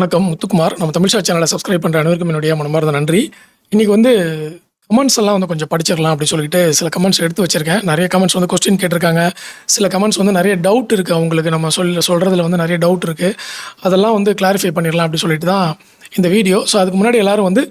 வணக்கம் முத்துக்குமார். நம்ம தமிழ் சேனலை சப்ஸ்கிரைப் பண்ணுற அனைவருக்கும் என்னுடைய மனமார்ந்த நன்றி. இன்றைக்கி வந்து கமெண்ட்ஸ் எல்லாம் வந்து கொஞ்சம் படிச்சிடலாம் அப்படின்னு சொல்லிட்டு சில கமெண்ட்ஸ் எடுத்து வச்சுருக்கேன். நிறைய கமெண்ட்ஸ் வந்து கொஸ்டின் கேட்டிருக்காங்க. சில கமெண்ட்ஸ் வந்து நிறைய டவுட் இருக்குது அவங்களுக்கு. நம்ம சொல்கிறதுல வந்து நிறைய டவுட் இருக்குது. அதெல்லாம் வந்து கிளாரிஃபை பண்ணிடலாம் அப்படின்னு சொல்லிட்டு தான் இந்த வீடியோ. ஸோ அதுக்கு முன்னாடி எல்லோரும் வந்து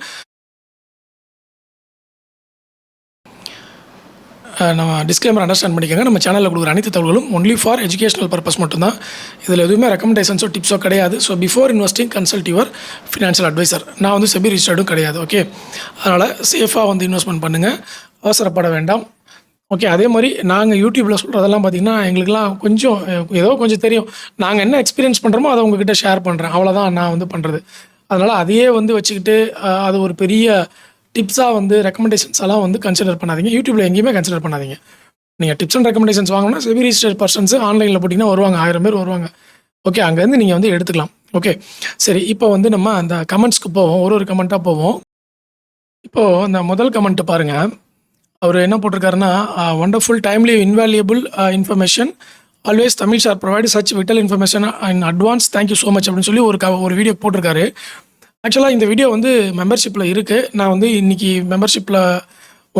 நம்ம டிஸ்க்ளைமர் அண்டர்ஸ்டாண்ட் பண்ணிக்கோங்க. நம்ம சேனலில் கொடுக்குற அனைத்து தகவல்களும் ஒன்லி ஃபார் எஜுகேஷனல் பர்பஸ் மட்டும்தான். இதில் எதுவுமே ரெக்கமெண்டேஷன்ஸோ டிப்ஸோ கிடையாது. So before investing consult your financial advisor. நான் வந்து செபி ரிஜிஸ்டர்டும் கிடையாது. ஓகே, அதனால் சேஃபாக வந்து இன்வெஸ்ட்மெண்ட் பண்ணுங்கள், அவசரப்பட வேண்டாம். ஓகே, அதே மாதிரி நாங்கள் யூடியூப்பில் சொல்கிறதெல்லாம் பார்த்திங்கன்னா எங்களுக்கெல்லாம் கொஞ்சம் ஏதோ கொஞ்சம் தெரியும். நாங்கள் என்ன எக்ஸ்பீரியன்ஸ் பண்ணுறோமோ அதை உங்ககிட்ட ஷேர் பண்ணுறேன், அவ்வளோதான் நான் வந்து பண்ணுறது. அதனால் அதையே வந்து வச்சுக்கிட்டு அது ஒரு பெரிய டிப்ஸாக வந்து ரெக்கமெண்டேஷன்ஸ் எல்லாம் வந்து கன்சிடர் பண்ணாதீங்க. யூடியூப்பில் எங்கேயுமே கன்சிடர் பண்ணாதீங்க. நீங்கள் டிப்ஸ் அண்ட் ரெக்கமெண்டேஷன்ஸ் வாங்கினா செபி ரிஜிஸ்டர்ட் பர்சன்ஸ் ஆன்லைனில் போட்டிங்கன்னா வருவாங்க, 1000 பேர் வருவாங்க. ஓகே, அங்கேருந்து நீங்கள் வந்து எடுத்துக்கலாம். ஓகே, சரி, இப்போ வந்து நம்ம அந்த கமெண்ட்ஸ்க்கு போவோம், ஒரு கமெண்ட்டாக போவோம். இப்போது அந்த முதல் கமெண்ட்டு பாருங்கள். அவர் என்ன போட்டிருக்காருன்னா, wonderful timely invaluable information always Tamil sir provide such vital information in advance, thank you so much அப்படின்னு சொல்லி ஒரு வீடியோ போட்டிருக்காரு. ஆக்சுவலாக இந்த வீடியோ வந்து மெம்பர்ஷிப்பில் இருக்குது. நான் வந்து இன்றைக்கி மெம்பர்ஷிப்பில்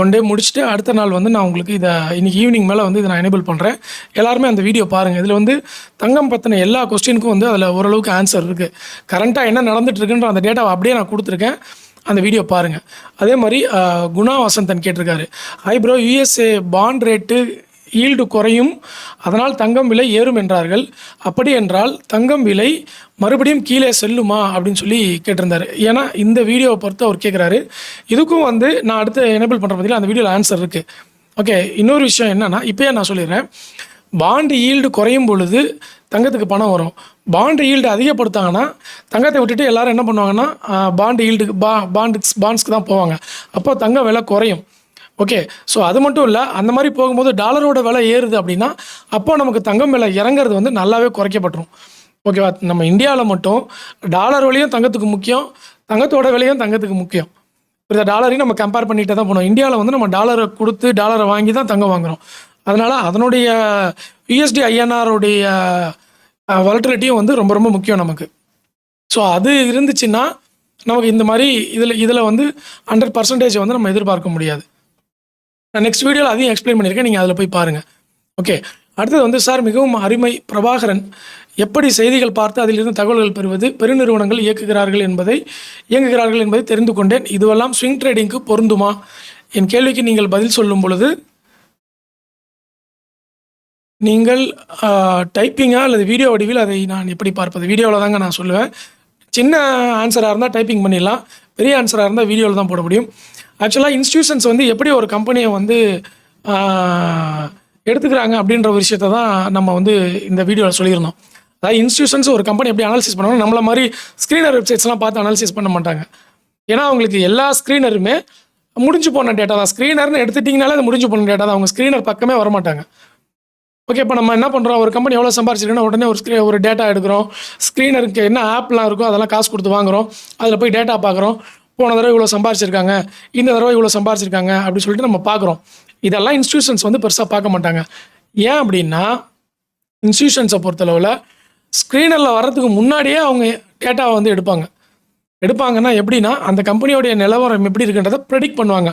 1 டே முடிச்சுட்டு அடுத்த நாள் வந்து நான் உங்களுக்கு இதை இன்றைக்கி ஈவினிங் மேலே வந்து இதை நான் எனேபிள் பண்ணுறேன். எல்லாருமே அந்த வீடியோ பாருங்கள். இதில் வந்து தங்கம் பற்றின எல்லா கொஸ்டினுக்கும் வந்து அதில் ஓரளவுக்கு ஆன்சர் இருக்குது. கரண்ட்டாக என்ன நடந்துகிட்ருக்குன்ற அந்த டேட்டாவை அப்படியே நான் கொடுத்துருக்கேன். அந்த வீடியோ பாருங்கள். அதே மாதிரி குணா வசந்தன் கேட்டிருக்காரு, hi bro, USA bond rate yield குறையும், அதனால் தங்கம் விலை ஏறும் என்றார்கள். அப்படி என்றால் தங்கம் விலை மறுபடியும் கீழே செல்லுமா அப்படின்னு சொல்லி கேட்டிருந்தார். ஏன்னா இந்த வீடியோவை பொறுத்து அவர் கேட்குறாரு. இதுக்கும் வந்து நான் அடுத்து எனேபிள் பண்ணுற பற்றியில் அந்த வீடியோவில் ஆன்சர் இருக்குது. ஓகே, இன்னொரு விஷயம் என்னென்னா, இப்போயே நான் சொல்லிடுறேன். பாண்டு ஈல்டு குறையும் பொழுது தங்கத்துக்கு பணம் வரும். பாண்டு ஈல்டு அதிகப்படுத்தாங்கன்னா தங்கத்தை விட்டுட்டு எல்லோரும் என்ன பண்ணுவாங்கன்னா பாண்டு ஈல்டுக்கு பாண்ட்ஸ்க்கு தான் போவாங்க. அப்போ தங்க விலை குறையும். ஓகே, ஸோ அது மட்டும் இல்லை, அந்த மாதிரி போகும்போது டாலரோட விலை ஏறுது அப்படின்னா அப்போ நமக்கு தங்கம் விலை இறங்குறது வந்து நல்லாவே குறைக்கப்பட்டுரும். ஓகேவா? நம்ம இந்தியாவில் மட்டும் டாலர் விலையும் தங்கத்துக்கு முக்கியம், தங்கத்தோட விலையும் தங்கத்துக்கு முக்கியம். இந்த டாலரையும் நம்ம கம்பேர் பண்ணிகிட்டே தான் போனோம். இந்தியாவில் வந்து நம்ம டாலரை கொடுத்து டாலரை வாங்கி தான் தங்கம் வாங்குகிறோம். அதனால் அதனுடைய யூஎஸ்டி ஐஎன்ஆருடைய வாலட்டிலிட்டியும் வந்து ரொம்ப ரொம்ப முக்கியம் நமக்கு. ஸோ அது இருந்துச்சுன்னா நமக்கு இந்த மாதிரி இதில் வந்து 100% வந்து நம்ம எதிர்பார்க்க முடியாது. நான் நெக்ஸ்ட் வீடியோவில் அதையும் எக்ஸ்பிளைன் பண்ணியிருக்கேன், நீங்கள் அதில் போய் பாருங்கள். ஓகே, அடுத்தது வந்து சார், மிகவும் அருமை பிரபாகரன், எப்படி செய்திகள் பார்த்து அதிலிருந்து தகவல்கள் பெறுவது, பெருநிறுவனங்கள் இயங்குகிறார்கள் என்பதை தெரிந்து கொண்டேன். இதுவெல்லாம் ஸ்விங் ட்ரேடிங்க்கு பொருந்துமா? என் கேள்விக்கு நீங்கள் பதில் சொல்லும் பொழுது நீங்கள் டைப்பிங்காக அல்லது வீடியோ வடிவில் அதை நான் எப்படி பார்ப்பது? வீடியோவில் தாங்க நான் சொல்லுவேன். சின்ன ஆன்சராக இருந்தால் டைப்பிங் பண்ணிடலாம், பெரிய ஆன்சராக இருந்தால் வீடியோவில் தான் போட முடியும். ஆக்சுவலாக இன்ஸ்டியூஷன்ஸ் வந்து எப்படி ஒரு கம்பெனியை வந்து எடுத்துக்கிறாங்க அப்படின்ற ஒரு விஷயத்தை தான் நம்ம வந்து இந்த வீடியோவில் சொல்லியிருந்தோம். அதாவது இன்ஸ்டியூஷன்ஸ் ஒரு கம்பெனி எப்படி அனாலிசிஸ் பண்ணுவாங்க, நம்மள மாதிரி ஸ்க்ரீனர் வெப்சைட்ஸ்லாம் பார்த்து அனாலிசிஸ் பண்ண மாட்டாங்க. ஏன்னா அவங்களுக்கு எல்லா ஸ்க்ரீனருமே முடிஞ்சு போன டேட்டா தான். ஸ்க்ரீனர்னு எடுத்துட்டிங்கனாலே அது முடிஞ்சு போன டேட்டா தான். அவங்க ஸ்க்ரீனர் பக்கமே வரமாட்டாங்க. ஓகே, இப்போ நம்ம என்ன பண்ணுறோம், ஒரு கம்பெனி எவ்வளோ சம்பாரிச்சிருக்குன்னா உடனே ஒரு டேட்டா எடுக்கிறோம். ஸ்க்ரீனருக்கு என்ன ஆப்லாம் இருக்கோ அதெல்லாம் காசு கொடுத்து வாங்குகிறோம். அதில் போய் டேட்டா பார்க்குறோம். போன தடவை இவ்வளோ சம்பாரிச்சிருக்காங்க, இந்த தடவை இவ்வளோ சம்பாரிச்சிருக்காங்க அப்படின்னு சொல்லிட்டு நம்ம பார்க்குறோம். இதெல்லாம் இன்ஸ்டியூஷன்ஸ் வந்து பெருசாக பார்க்க மாட்டாங்க. ஏன் அப்படின்னா இன்ஸ்டியூஷன்ஸை பொறுத்தளவில் ஸ்க்ரீனரில் வர்றதுக்கு முன்னாடியே அவங்க டேட்டாவை வந்து எடுப்பாங்கன்னா எப்படின்னா அந்த கம்பெனியோடைய நிலவரம் எப்படி இருக்குன்றதை ப்ரெடிக்ட் பண்ணுவாங்க.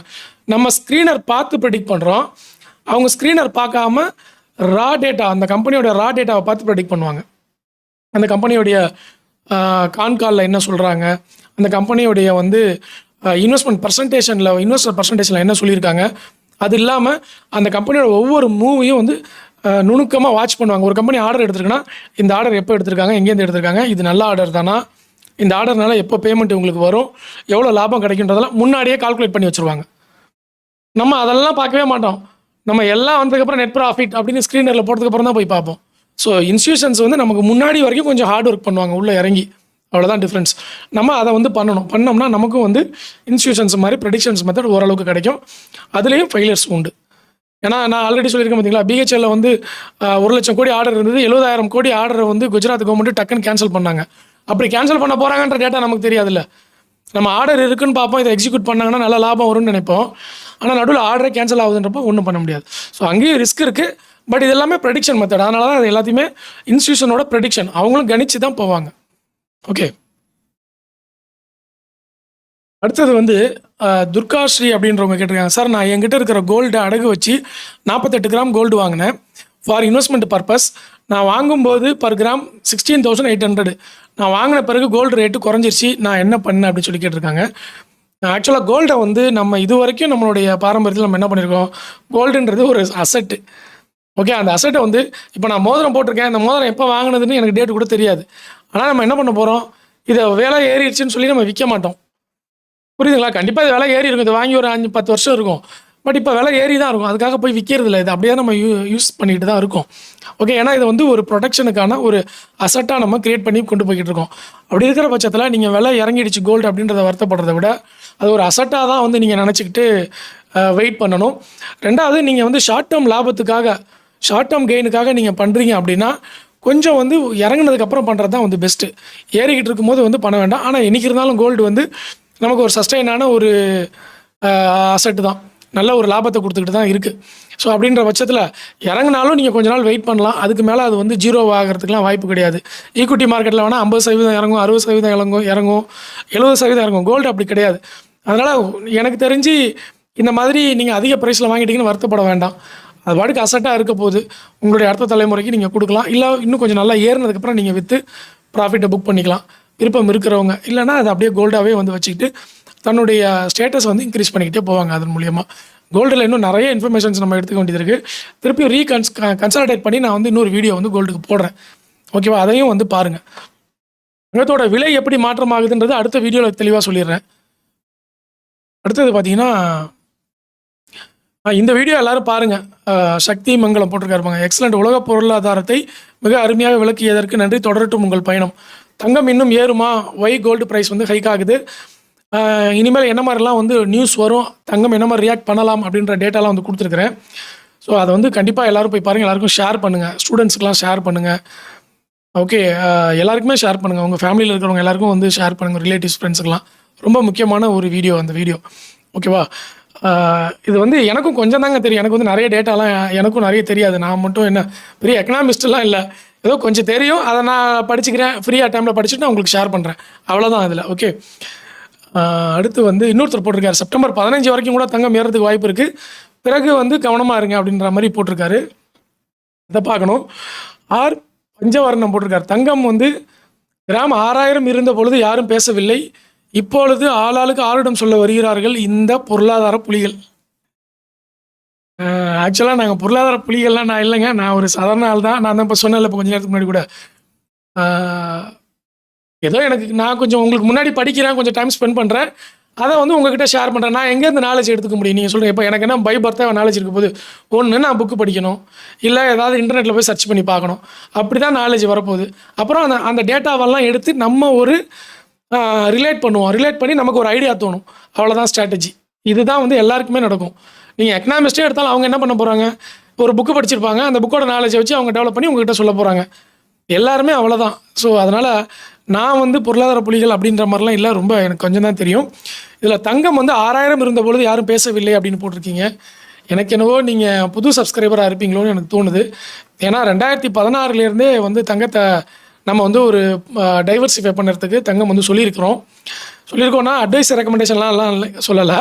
நம்ம ஸ்க்ரீனர் பார்த்து ப்ரெடிக்ட் பண்ணுறோம், அவங்க ஸ்க்ரீனர் பார்க்காம ரா டேட்டா, அந்த கம்பெனியோட ரா டேட்டாவை பார்த்து ப்ரெடிக்ட் பண்ணுவாங்க. அந்த கம்பெனியோடைய கான்காலில் என்ன சொல்கிறாங்க, அந்த கம்பெனியோடைய வந்து இன்வெஸ்டர் பர்சன்டேஷனில் என்ன சொல்லியிருக்காங்க, அது இல்லாமல் அந்த கம்பெனியோட ஒவ்வொரு மூவையும் வந்து நுணுக்கமாக வாட்ச் பண்ணுவாங்க. ஒரு கம்பெனி ஆர்டர் எடுத்துருக்குன்னா இந்த ஆர்டர் எப்போ எடுத்திருக்காங்க, எங்கேருந்து எடுத்திருக்காங்க, இது நல்ல ஆர்டர் தானா, இந்த ஆர்டர்னால எப்போ பேமெண்ட் உங்களுக்கு வரும், எவ்வளோ லாபம் கிடைக்குன்றதெல்லாம் முன்னாடியே கால்குலேட் பண்ணி வச்சுருவாங்க. நம்ம அதெல்லாம் பார்க்கவே மாட்டோம். நம்ம எல்லாம் வந்ததுக்கப்புறம் நெட் ப்ராஃபிட் அப்படின்னு ஸ்க்ரீனரில் போட்டதுக்கப்புறம் தான் போய் பார்ப்போம். ஸோ இன்ஸ்டியூஷன்ஸ் வந்து நமக்கு முன்னாடி வரைக்கும் கொஞ்சம் ஹார்ட் ஒர்க் பண்ணுவாங்க, உள்ளே இறங்கி. அவ்வளோதான் டிஃப்ரென்ஸ். நம்ம அதை வந்து பண்ணோம்னா நமக்கும் வந்து இன்ஸ்டியூஷன்ஸ் மாதிரி ப்ரெடிக்ஷன்ஸ் மெத்தட் ஓரளவுக்கு கிடைக்கும். அதுலேயும் ஃபெயிலியர்ஸ் உண்டு. ஏன்னா நான் ஆல்ரெடி சொல்லியிருக்கேன் பார்த்தீங்களா, பிஹெச்எல்ல வந்து 1,00,000 கோடி ஆர்டர் இருந்தது. 70,000 கோடி ஆர்டரை வந்து குஜராத் கவர்மெண்ட் டக்குன்னு கேன்சல் பண்ணாங்க. அப்படி கேன்சல் பண்ண போகிறாங்கன்ற டேட்டா நமக்கு தெரியாதுல்ல. நம்ம ஆர்டர் இருக்குன்னு பார்ப்போம், இதை எக்ஸிக்யூட் பண்ணாங்கன்னா நல்ல லாபம் வரும்னு நினைப்போம். ஆனால் நடுவில் ஆர்டரே கேன்சல் ஆகுதுன்றப்போ ஒன்றும் பண்ண முடியாது. ஸோ அங்கேயும் ரிஸ்க் இருக்குது. பட் இது எல்லாமே ப்ரெடிக்ஷன் மெத்தட். அதனால தான் அது எல்லாத்தையுமே இன்ஸ்டியூஷனோட ப்ரெடிக்ஷன், அவங்களும் கணிச்சு தான் போவாங்க. ஓகே, அடுத்தது வந்து துர்காஸ்ரீ அப்படின்றவங்க கேட்டிருக்காங்க. சார் நான் என்கிட்ட இருக்கிற கோல்டு அடகு வச்சு 48 கிராம் கோல்டு வாங்கினேன் ஃபார் இன்வெஸ்ட்மெண்ட் பர்பஸ். நான் வாங்கும்போது பர் கிராம் 16,800. நான் வாங்கின பிறகு கோல்டு ரேட்டு குறைஞ்சிருச்சு. நான் என்ன பண்ணேன் அப்படின்னு சொல்லி கேட்டிருக்காங்க. ஆக்சுவலாக கோல்டை வந்து நம்ம இது வரைக்கும் நம்மளுடைய பாரம்பரியத்தில் நம்ம என்ன பண்ணியிருக்கோம், கோல்டுன்றது ஒரு அசட்டு. ஓகே, அந்த அசட்டை வந்து இப்போ நான் மோதிரம் போட்டிருக்கேன், இந்த மோதிரம் எப்போ வாங்கினதுன்னு எனக்கு டேட்டு கூட தெரியாது. ஆனால் நம்ம என்ன பண்ண போகிறோம், இதை விலை ஏறிடுச்சுன்னு சொல்லி நம்ம விற்க மாட்டோம். புரியுதுங்களா? கண்டிப்பாக இது விலை ஏறி இருக்கும். இது வாங்கி ஒரு 5-10 வருஷம் இருக்கும். பட் இப்போ விலை ஏறி தான் இருக்கும். அதுக்காக போய் விற்கிறது இல்லை. இது அப்படியே நம்ம யூஸ் பண்ணிட்டு தான் இருக்கோம். ஓகே, ஏன்னா இது வந்து ஒரு ப்ரொடெக்ஷனுக்கான ஒரு அசட்டாக நம்ம கிரியேட் பண்ணி கொண்டு போய்கிட்டு இருக்கோம். அப்படி இருக்கிற பட்சத்தில் நீங்கள் விலை இறங்கிடுச்சு கோல்டு அப்படின்றத வருத்தப்படுறத விட அது ஒரு அசட்டாக தான் வந்து நீங்கள் நினச்சிக்கிட்டு வெயிட் பண்ணணும். ரெண்டாவது, நீங்கள் வந்து ஷார்ட் டேர்ம் லாபத்துக்காக, ஷார்ட் டேர்ம் கெயினுக்காக நீங்கள் பண்ணுறீங்க அப்படின்னா கொஞ்சம் வந்து இறங்குனதுக்கப்புறம் பண்ணுறது தான் வந்து பெஸ்ட்டு. ஏறிக்கிட்டு இருக்கும்போது வந்து பண்ண வேண்டாம். ஆனால் என்றைக்கு இருந்தாலும் கோல்டு வந்து நமக்கு ஒரு சஸ்டெயினான ஒரு அசட்டு தான். நல்ல ஒரு லாபத்தை கொடுத்துக்கிட்டு தான் இருக்குது. ஸோ அப்படின்ற பட்சத்தில் இறங்கினாலும் நீங்கள் கொஞ்ச நாள் வெயிட் பண்ணலாம். அதுக்கு மேலே அது வந்து ஜீரோ ஆகிறதுக்குலாம் வாய்ப்பு கிடையாது. ஈக்விட்டி மார்க்கெட்டில் வேணால் 50% இறங்கும், 60% இறங்கும், 70% இறங்கும். கோல்டு அப்படி கிடையாது. அதனால் எனக்கு தெரிஞ்சு இந்த மாதிரி நீங்கள் அதிக ப்ரைஸில் வாங்கிட்டீங்கன்னு வருத்தப்பட வேண்டாம். அது பாட்டுக்கு அசட்டாக இருக்க போது உங்களுடைய அடுத்த தலைமுறைக்கு நீங்கள் கொடுக்கலாம். இல்லை இன்னும் கொஞ்சம் நல்லா ஏறினதுக்கப்புறம் நீங்கள் விற்று ப்ராஃபிட்டை புக் பண்ணிக்கலாம் விருப்பம் இருக்கிறவங்க. இல்லைனா அது அப்படியே கோல்டாகவே வந்து வச்சுக்கிட்டு தன்னுடைய ஸ்டேட்டஸ் வந்து இன்க்ரீஸ் பண்ணிக்கிட்டே போவாங்க. அதன் மூலியமாக கோல்டில் இன்னும் நிறைய இன்ஃபர்மேஷன்ஸ் நம்ம எடுத்துக்க வேண்டியது இருக்குது. திருப்பி கன்சல்டேட் பண்ணி நான் வந்து இன்னொரு வீடியோ வந்து கோல்டுக்கு போடுறேன். ஓகேவா? அதையும் வந்து பாருங்கள். தங்கத்தோட விலை எப்படி மாற்றமாகுதுன்றது அடுத்த வீடியோவில் தெளிவாக சொல்லிடுறேன். அடுத்தது பார்த்தீங்கன்னா இந்த வீடியோ எல்லாரும் பாருங்கள். சக்தி மங்கலம் போட்டிருக்காருப்பாங்க. எக்ஸலண்ட், உலக பொருளாதாரத்தை மிக அருமையாக விளக்கியதற்கு நன்றி. தொடரட்டும் உங்கள் பயணம். தங்கம் இன்னும் ஏறுமா? ஒய் கோல்டு ப்ரைஸ் வந்து ஹைக் ஆகுது? இனிமேல் என்ன மாதிரிலாம் வந்து நியூஸ் வரும், தங்கம் என்ன மாதிரி ரியாக்ட் பண்ணலாம் அப்படின்ற டேட்டாலாம் வந்து கொடுத்துருக்குறேன். ஸோ அதை வந்து கண்டிப்பாக எல்லோரும் போய் பாருங்கள். எல்லாருக்கும் ஷேர் பண்ணுங்கள். ஸ்டூடெண்ட்ஸுக்கெலாம் ஷேர் பண்ணுங்கள். ஓகே, எல்லாருக்குமே ஷேர் பண்ணுங்கள். உங்கள் ஃபேமிலியில் இருக்கிறவங்க எல்லாருக்கும் வந்து ஷேர் பண்ணுங்கள். ரிலேட்டிவ்ஸ், ஃப்ரெண்ட்ஸுக்கெலாம் ரொம்ப முக்கியமான ஒரு வீடியோ அந்த வீடியோ. ஓகேவா? இது வந்து எனக்கும் கொஞ்சம் தாங்க தெரியும். எனக்கு வந்து நிறைய டேட்டாலாம் எனக்கும் நிறைய தெரியாது. நான் மட்டும் என்ன பெரிய எக்கனாமிஸ்ட்லாம் இல்லை. ஏதோ கொஞ்சம் தெரியும், அதை நான் படிச்சுக்கிறேன். ஃப்ரீயாக டைமில் படிச்சுட்டு நான் உங்களுக்கு ஷேர் பண்ணுறேன். அவ்வளோதான் அதில். ஓகே, அடுத்து வந்து இன்னொருத்தர் போட்டிருக்காரு. செப்டம்பர் 15 வரைக்கும் கூட தங்கம் ஏறதுக்கு வாய்ப்பு இருக்குது, பிறகு வந்து கவனமாக இருங்க அப்படின்ற மாதிரி போட்டிருக்காரு. இதை பார்க்கணும். பஞ்சவர்ணம் போட்டிருக்காரு. தங்கம் வந்து கிராம் 6000 இருந்த பொழுது யாரும் பேசவில்லை, இப்பொழுது ஆளாளுக்கு ஆளுடம் சொல்ல வருகிறார்கள் இந்த பொருளாதார புலிகள். ஆக்சுவலாக நாங்கள் பொருளாதார புலிகள்லாம் நான் இல்லைங்க. நான் ஒரு சாதாரண ஆள் தான். நான் தான் இப்போ சொன்னேன்ல, இப்போ கொஞ்சம் நேரத்துக்கு முன்னாடி கூட ஏதோ எனக்கு நான் கொஞ்சம் உங்களுக்கு முன்னாடி படிக்கிறேன், கொஞ்சம் டைம் ஸ்பெண்ட் பண்ணுறேன், அதை வந்து உங்ககிட்ட ஷேர் பண்ணுறேன். நான் எங்கேருந்து நாலேஜ் எடுத்துக்க முடியும்? நீங்கள் சொல்லுங்கள். இப்போ எனக்கு என்ன பை பர்த்தாக நாலேஜ் இருக்க போது, ஒன்று நான் புக்கு படிக்கணும், இல்லை ஏதாவது இன்டர்நெட்டில் போய் சர்ச் பண்ணி பார்க்கணும். அப்படி தான் நாலேஜ் வரப்போகுது. அப்புறம் அந்த டேட்டாவெல்லாம் எடுத்து நம்ம ஒரு ரிலேட் பண்ணுவோம். ரிலேட் பண்ணி நமக்கு ஒரு ஐடியா தோணும். அவ்வளோதான் ஸ்ட்ராட்டஜி. இதுதான் வந்து எல்லாருக்குமே நடக்கும். நீங்கள் எக்கனாமிஸ்ட்டே எடுத்தாலும் அவங்க என்ன பண்ண போகிறாங்க, ஒரு புக்கு படிச்சிருப்பாங்க, அந்த புக்கோட நாலேஜை வச்சு அவங்க டெவலப் பண்ணி உங்ககிட்ட சொல்ல போகிறாங்க. எல்லாருமே அவ்வளோதான். ஸோ அதனால் நான் வந்து பொருளாதார புலிகள் அப்படின்ற மாதிரிலாம் இல்லை, ரொம்ப எனக்கு கொஞ்சம் தான் தெரியும். இதில் தங்கம் வந்து 6000 இருந்தபொழுது யாரும் பேசவில்லை அப்படின்னு போட்டிருக்கீங்க. எனக்கு என்னவோ நீங்கள் புது சப்ஸ்கிரைபராக இருப்பீங்களோன்னு எனக்கு தோணுது. ஏன்னா 2016 வந்து தங்கத்தை நம்ம வந்து ஒரு டைவர்சிஃபை பண்ணுறதுக்கு தங்கம் வந்து சொல்லியிருக்கோன்னா அட்வைஸ் ரெக்கமெண்டேஷன்லாம் எல்லாம் சொல்லலை.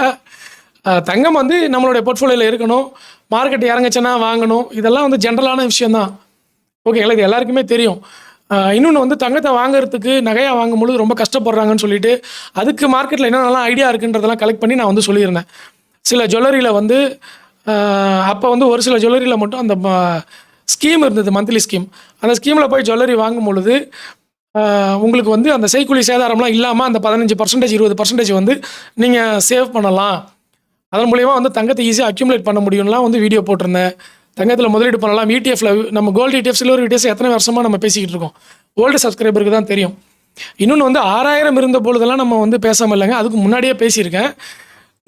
தங்கம் வந்து நம்மளுடைய போர்ட்ஃபோலியோவில் இருக்கணும், மார்க்கெட் இறங்குச்சுன்னா வாங்கணும், இதெல்லாம் வந்து ஜென்ரலான விஷயந்தான். ஓகேங்களா? இது எல்லாருக்குமே தெரியும். இன்னொன்று வந்து தங்கத்தை வாங்குறதுக்கு நகையாக வாங்கும்பொழுது ரொம்ப கஷ்டப்படுறாங்கன்னு சொல்லிட்டு அதுக்கு மார்க்கெட்டில் என்னென்னலாம் ஐடியா இருக்குன்றதெல்லாம் கலெக்ட் பண்ணி நான் வந்து சொல்லியிருந்தேன். சில ஜுவல்லரியில் வந்து அப்போ வந்து ஒரு சில ஜுவல்லரியில் மட்டும் அந்த ஸ்கீம் இருந்தது, மந்த்லி ஸ்கீம். அந்த ஸ்கீமில் போய் ஜுவல்லரி வாங்கும் பொழுது உங்களுக்கு வந்து அந்த செய்கூலி சேதாரம்லாம் இல்லாமல் அந்த 15% 20% வந்து நீங்கள் சேவ் பண்ணலாம். அதன் மூலிமா வந்து தங்கத்தை ஈஸியாக அக்யூமுலேட் பண்ண முடியும்லாம் வந்து வீடியோ போட்டிருந்தேன். தங்கத்தில் முதலீடு பண்ணலாம். ETF நம்ம கோல்டு ETF, சில்வர் ETFs எத்தனை வருஷமாக நம்ம பேசிக்கிட்டு இருக்கோம். ஓல்டு சப்ஸ்கிரைபருக்கு தான் தெரியும். இன்னொன்று வந்து 6000 இருந்த பொழுதெல்லாம் நம்ம வந்து பேசாமல் இல்லைங்க, அதுக்கு முன்னாடியே பேசியிருக்கேன்.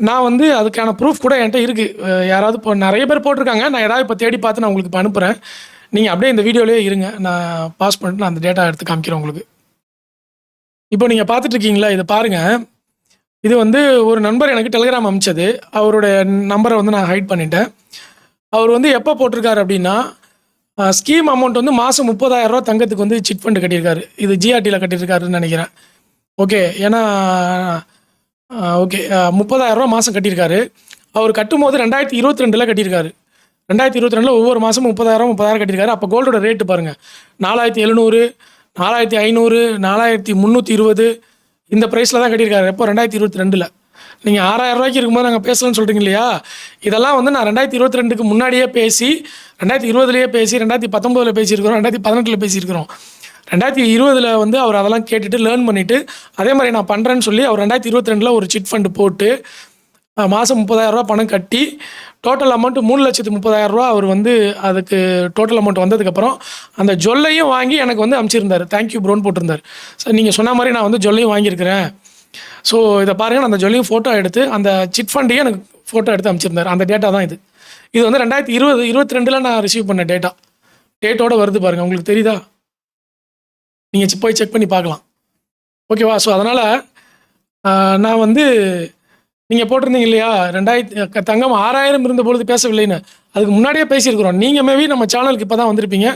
நான் வந்து அதுக்கான ப்ரூஃப் கூட என்கிட்ட இருக்குது. யாராவது இப்போ நிறைய பேர் போட்டிருக்காங்க. நான் ஏதாவது இப்போ தேடி பார்த்து நான் உங்களுக்கு இப்போ அனுப்புகிறேன். நீங்கள் அப்படியே இந்த வீடியோலேயே இருங்க, நான் பாஸ் பண்ணிட்டு நான் அந்த டேட்டா எடுத்து காமிக்கிறேன் உங்களுக்கு. இப்போ நீங்கள் பார்த்துட்ருக்கீங்களா, இதை பாருங்கள். இது வந்து ஒரு நண்பர் எனக்கு டெலிகிராம் அனுப்பிச்சது. அவருடைய நம்பரை வந்து நான் ஹைட் பண்ணிட்டேன். அவர் வந்து எப்போ போட்டிருக்காரு அப்படின்னா, ஸ்கீம் அமௌண்ட் வந்து மாதம் 30,000 ரூபா தங்கத்துக்கு வந்து சிட் ஃபண்டு கட்டியிருக்காரு. இது GRTயில் கட்டியிருக்காருன்னு நினைக்கிறேன். ஓகே, ஏன்னா ஓகே. 30,000 மாதம் கட்டியிருக்காரு. அவர் கட்டும்போது 2022 கட்டியிருக்காரு. 2022 ஒவ்வொரு மாதமும் 30,000 கட்டியிருக்காரு. அப்போ கோல்டோட ரேட்டு பாருங்கள், 4,700, 4,500, 4,320 இந்த ப்ரைஸில் தான் கட்டியிருக்காரு. எப்போ 2022. நீங்கள் 6,000 இருக்கும்போது நாங்கள் பேசலன்னு சொல்கிறீங்க இல்லையா? இதெல்லாம் வந்து நான் 2022க்கு முன்னாடியே பேசி, 2020லேயே பேசி, 2019 பேசியிருக்கிறோம், 2018 பேசியிருக்கிறோம். 2020 வந்து அவர் அதெல்லாம் கேட்டுட்டு லேர்ன் பண்ணிவிட்டு அதே மாதிரி நான் பண்ணுறேன்னு சொல்லி அவர் 2022 ஒரு சிட் ஃபண்டு போட்டு மாதம் 30,000 பணம் கட்டி டோட்டல் அமௌண்ட்டு 3,30,000 அவர் வந்து அதுக்கு டோட்டல் அமௌண்ட் வந்ததுக்கப்புறம் அந்த ஜொல்லையும் வாங்கி எனக்கு வந்து அனுப்பிச்சிருந்தார். தேங்க்யூ ப்ரோன்னு போட்டிருந்தார். சார் நீங்கள் சொன்ன மாதிரி நான் வந்து ஜொல்லையும் வாங்கியிருக்கிறேன். ஸோ இதை பாருங்கள், நான் அந்த ஜொல்லையும் ஃபோட்டோ எடுத்து அந்த சிட் ஃபண்டையும் எனக்கு ஃபோட்டோ எடுத்து அனுப்பிச்சிருந்தார். அந்த டேட்டா தான் இது. இது வந்து 2022 நான் ரிசீவ் பண்ண டேட்டோடு வருது பாருங்கள். உங்களுக்கு தெரியுதா? நீங்கள் போய் செக் பண்ணி பார்க்கலாம். ஓகேவா? ஸோ அதனால் நான் வந்து நீங்கள் போட்டிருந்தீங்க இல்லையா, 2000 தங்கம் 6,000 இருந்தபொழுது பேசவில்லைன்னு, அதுக்கு முன்னாடியே பேசியிருக்கிறோம். நீங்கள் மேபி நம்ம சேனலுக்கு இப்போ தான் வந்திருப்பீங்க.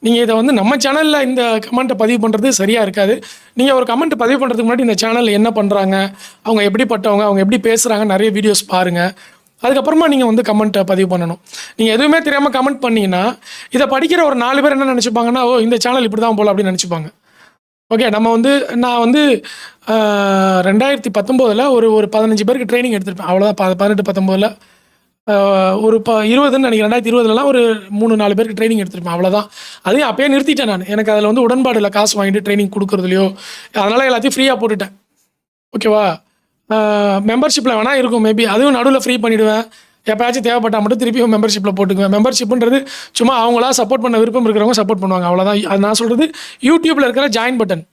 நீங்கள் இதை வந்து நம்ம சேனலில் இந்த கமெண்ட்டை பதிவு பண்ணுறது சரியாக இருக்காது. நீங்கள் ஒரு கமெண்ட் பதிவு பண்ணுறதுக்கு முன்னாடி இந்த சேனலில் என்ன பண்ணுறாங்க, அவங்க எப்படிப்பட்டவங்க, அவங்க எப்படி பேசுகிறாங்க, நிறைய வீடியோஸ் பாருங்கள். அதுக்கப்புறமா நீங்கள் வந்து கமெண்ட்டை பதிவு பண்ணணும். நீங்கள் எதுவுமே தெரியாமல் கமெண்ட் பண்ணிங்கன்னா இதை படிக்கிற ஒரு 4 பேர் என்ன நினச்சிப்பாங்கன்னா, ஓ இந்த சேனல் இப்படி தான் போல் அப்படின்னு நினச்சிப்பாங்க. ஓகே. நான் வந்து 2019 ஒரு 15 பேருக்கு ட்ரைனிங் எடுத்திருப்பேன். அவ்வளோதான். 18, 19 ஒரு 20ன்னு நினைக்கிறேன். 2020 ஒரு 3-4 பேருக்கு ட்ரைனிங் எடுத்திருப்பேன். அவ்வளோதான். அதையும் அப்பயே நிறுத்திட்டேன் நான். எனக்கு அதில் வந்து உடன்பாடு இல்லை, காசு வாங்கிட்டு ட்ரைனிங் கொடுக்குறதுலையோ. அதனால் எல்லாத்தையும் ஃப்ரீயாக போட்டுட்டேன். ஓகேவா? மெம்பர்ஷிப்பில் வேணால் இருக்கும் மேபி, அதுவும் நடுவில் ஃப்ரீ பண்ணிவிடுவேன். எப்போயாச்சும் தேவைப்பட்டால் மட்டும் திருப்பியும் மெம்பர்ஷிப்பில் போட்டுக்குவேன். மெம்பர்ஷிப்புன்றது சும்மா அவங்களா சப்போர்ட் பண்ண விருப்பம் இருக்கிறவங்க சப்போர்ட் பண்ணுவாங்க, அவ்வளோதான். அது நான் சொல்கிறது யூடியூப்பில் இருக்கிற ஜாயின் பட்டன்.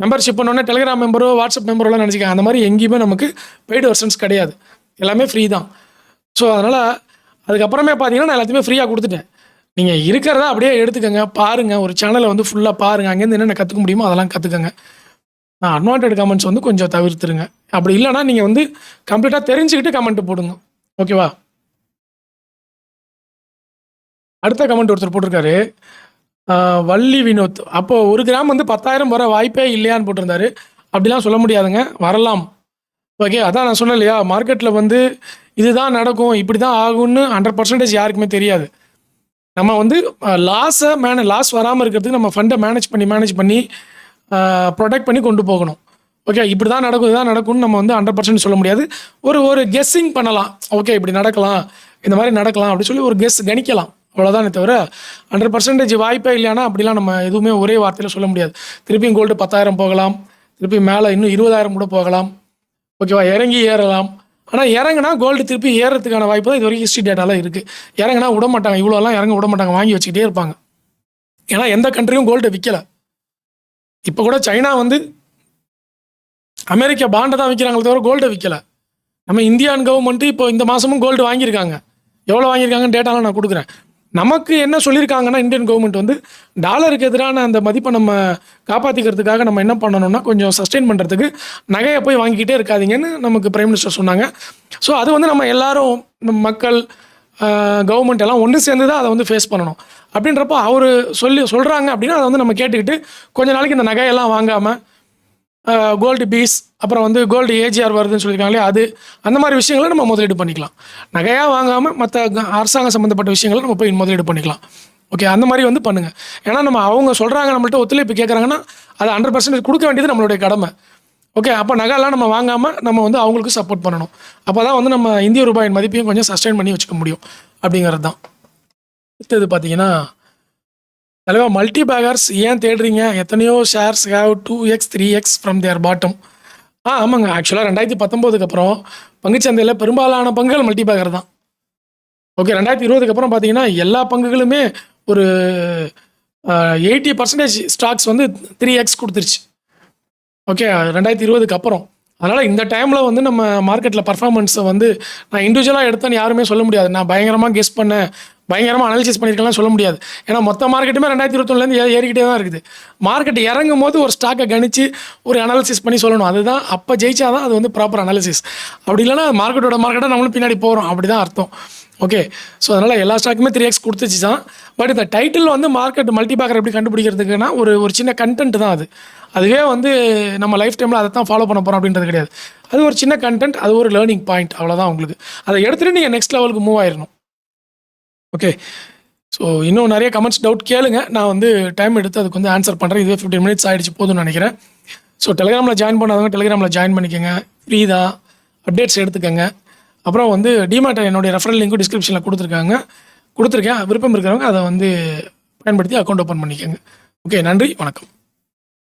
மெம்பர்ஷிப் பண்ணோன்னே டெலிகிராம் மெம்பரோ வாட்ஸ்அப் மெம்பரோலாம் நினச்சிக்காங்க. அந்த மாதிரி எங்கேயுமே நமக்கு பெய்டு வெர்ஷன்ஸ் கிடையாது. எல்லாமே ஃப்ரீ தான். ஸோ அதனால் அதுக்கப்புறமே பார்த்தீங்கன்னா நான் எல்லாத்தையுமே ஃப்ரீயாக கொடுத்துட்டேன். நீங்கள் இருக்கிறதா அப்படியே எடுத்துக்கோங்க, பாருங்கள். ஒரு சேனலை வந்து ஃபுல்லாக பாருங்கள். அங்கேருந்து என்னென்ன கற்றுக்க முடியுமோ அதெல்லாம் கற்றுக்கங்க. அன்வான்ட் கமெண்ட்ஸ் வந்து கொஞ்சம் தவிர்த்துருங்க. அப்படி இல்லைனா நீங்கள் வந்து கம்ப்ளீட்டாக தெரிஞ்சுக்கிட்டு கமெண்ட் போடுங்க. ஓகேவா? அடுத்த கமெண்ட் ஒருத்தர் போட்டிருக்காரு, வள்ளி வினோத். அப்போது 1 கிராம் வந்து 10,000 வர வாய்ப்பே இல்லையான்னு போட்டிருந்தாரு. அப்படிலாம் சொல்ல முடியாதுங்க, வரலாம். ஓகே. அதான் நான் சொன்னேன் இல்லையா, மார்க்கெட்டில் வந்து இதுதான் நடக்கும், இப்படி தான் ஆகும்னு 100% யாருக்குமே தெரியாது. நம்ம வந்து லாஸ் வராமல் இருக்கிறதுக்கு நம்ம ஃபண்டை மேனேஜ் பண்ணி ப்ரொடெக்ட் பண்ணி கொண்டு போகணும். ஓகே. இப்படி தான் நடக்கும், இதுதான் நடக்கும்னு நம்ம வந்து 100% சொல்ல முடியாது. ஒரு கெஸ்ஸிங் பண்ணலாம். ஓகே, இப்படி நடக்கலாம், இந்த மாதிரி நடக்கலாம் அப்படி சொல்லி ஒரு கணிக்கலாம், அவ்வளோதானே தவிர 100% வாய்ப்பே இல்லையானா அப்படிலாம் நம்ம எதுவுமே ஒரே வார்த்தையில் சொல்ல முடியாது. திருப்பியும் கோல்டு 10,000 போகலாம், திருப்பி மேலே இன்னும் 20,000 கூட போகலாம். ஓகேவா? இறங்கி ஏறலாம். ஆனால் இறங்குனா கோல்டு திருப்பி ஏறதுக்கான வாய்ப்பு தான் இது வரைக்கும் ஹிஸ்ட்ரி டேட்டாலாம் இருக்குது. இறங்குனா விட மாட்டாங்க, இவ்வளோலாம் இறங்க விட மாட்டாங்க, வாங்கி வச்சுக்கிட்டே இருப்பாங்க. ஏன்னா எந்த கண்ட்ரியும் கோல்டை விற்கலை. இப்போ கூட சைனா வந்து அமெரிக்கா பாண்டை தான் விற்கிறாங்களே தவிர கோல்டை விற்கலை. நம்ம இந்தியன் கவர்மெண்ட்டு இப்போ இந்த மாதமும் கோல்டு வாங்கியிருக்காங்க. எவ்வளோ வாங்கியிருக்காங்கன்னு டேட்டாலாம் நான் கொடுக்குறேன். நமக்கு என்ன சொல்லியிருக்காங்கன்னா, இந்தியன் கவர்மெண்ட் வந்து டாலருக்கு எதிரான அந்த மதிப்பை நம்ம காப்பாற்றிக்கிறதுக்காக நம்ம என்ன பண்ணணும்னா, கொஞ்சம் சஸ்டெயின் பண்ணுறதுக்கு நகையை போய் வாங்கிக்கிட்டே இருக்காதீங்கன்னு நமக்கு பிரைம் மினிஸ்டர் சொன்னாங்க. ஸோ அது வந்து நம்ம எல்லாரும், நம்ம மக்கள், கவர்மெண்ட் எல்லாம் ஒன்று சேர்ந்து தான் அதை வந்து ஃபேஸ் பண்ணணும். அப்படின்றப்போ அவர் சொல்கிறாங்க அப்படின்னா அதை வந்து நம்ம கேட்டுக்கிட்டு கொஞ்ச நாளைக்கு இந்த நகையெல்லாம் வாங்காமல் கோல்டு பீஸ், அப்புறம் வந்து கோல்டு ஏஜிஆர் வருதுன்னு சொல்லியிருக்காங்களே அது, அந்த மாதிரி விஷயங்களை நம்ம முதலீடு பண்ணிக்கலாம். நகையாக வாங்காமல் மற்ற அரசாங்கம் சம்மந்தப்பட்ட விஷயங்களை நம்ம போய் முதலீடு பண்ணிக்கலாம். ஓகே, அந்த மாதிரி வந்து பண்ணுங்கள். ஏன்னா நம்ம அவங்க சொல்கிறாங்க, நம்மள்ட்ட ஒத்துழைப்பு கேட்குறாங்கன்னா அது 100% கொடுக்க வேண்டியது நம்மளுடைய கடமை. ஓகே, அப்போ நகைலாம் நம்ம வாங்காமல் நம்ம வந்து அவங்களுக்கு சப்போர்ட் பண்ணணும். அப்போ தான் வந்து நம்ம இந்திய ரூபாயின் மதிப்பையும் கொஞ்சம் சஸ்டெயின் பண்ணி வச்சுக்க முடியும் அப்படிங்கிறது தான். அடுத்தது பார்த்தீங்கன்னா, தலைவா மல்டி பேகர்ஸ் ஏன் தேடுறீங்க? எத்தனையோ shares have 2x 3x from their bottom. ஆமாங்க. ஆக்சுவலாக 2019க்கு அப்புறம் பங்குச்சந்தையில் பெரும்பாலான பங்குகள் மல்டி பேகர் தான். ஓகே, 2020க்கு அப்புறம் பார்த்தீங்கன்னா எல்லா பங்குகளுமே ஒரு 80% ஸ்டாக்ஸ் வந்து 3x கொடுத்துருச்சு. ஓகே, 2020க்கு அப்புறம். அதனால் இந்த டைமில் வந்து நம்ம மார்க்கெட்டில் பர்ஃபார்மன்ஸை வந்து நான் இண்டிவிஜுவலாக எடுத்தேன்னு யாருமே சொல்ல முடியாது. நான் பயங்கரமாக கெஸ் பண்ணேன், பயங்கரமாக அனாலிசிஸ் பண்ணியிருக்கலாம் சொல்ல முடியாது. ஏன்னா மொத்த மார்க்கெட்டுமே 2021லேருந்து ஏறிக்கிட்டே தான் இருக்குது. மார்க்கெட் இறங்கும் போது ஒரு ஸ்டாக்கை கணிச்சு ஒரு அனாலிசிஸ் பண்ணி சொல்லணும். அதுதான் அப்போ ஜெயிச்சா தான் அது வந்து ப்ராப்பர் அனாலிசிஸ். அப்படி இல்லைனா மார்க்கெட்டை நம்மளும் பின்னாடி போகிறோம், அப்படி தான் அர்த்தம். ஓகே. ஸோ அதனால் எல்லா ஸ்டாக்குமே 3x கொடுத்துச்சு தான். பட் இந்த டைட்டில் வந்து மார்க்கெட் மல்டிபேக்கர் எப்படி கண்டுபிடிக்கிறதுக்குன்னா ஒரு சின்ன கண்டென்ட் தான் அது. அதுவே வந்து நம்ம லைஃப் டைமில் அதை தான் ஃபாலோ பண்ண போகிறோம் அப்படின்றது கிடையாது. அது ஒரு சின்ன கண்டென்ட், அது ஒரு லேர்னிங் பாயிண்ட், அவ்வளோதான் உங்களுக்கு. அதை எடுத்துகிட்டு நீங்கள் நெக்ஸ்ட் லெவலுக்கு மூவ் ஆயிடணும். ஓகே. ஸோ இன்னும் நிறைய கமெண்ட்ஸ் டவுட் கேளுங்க. நான் வந்து டைம் எடுத்து அதுக்கு வந்து ஆன்சர் பண்ணுறேன். இதுவே 15 மினிட்ஸ் ஆகிடுச்சு போதும்னு நினைக்கிறேன். ஸோ டெலிகிராமில் ஜாயின் பண்ணாதவங்க டெலிகிராமில் ஜாயின் பண்ணிக்கோங்க. ஃப்ரீ தான், அப்டேட்ஸ் எடுத்துக்கோங்க. அப்புறம் வந்து டிமார்ட் என்னுடைய ரெஃபரல் லிங்க்கும் டிஸ்கிரிப்ஷனில் கொடுத்துருக்கேன். விருப்பம் இருக்கிறவங்க அதை வந்து பயன்படுத்தி அக்கௌண்ட் ஓப்பன் பண்ணிக்கோங்க. ஓகே, நன்றி, வணக்கம்.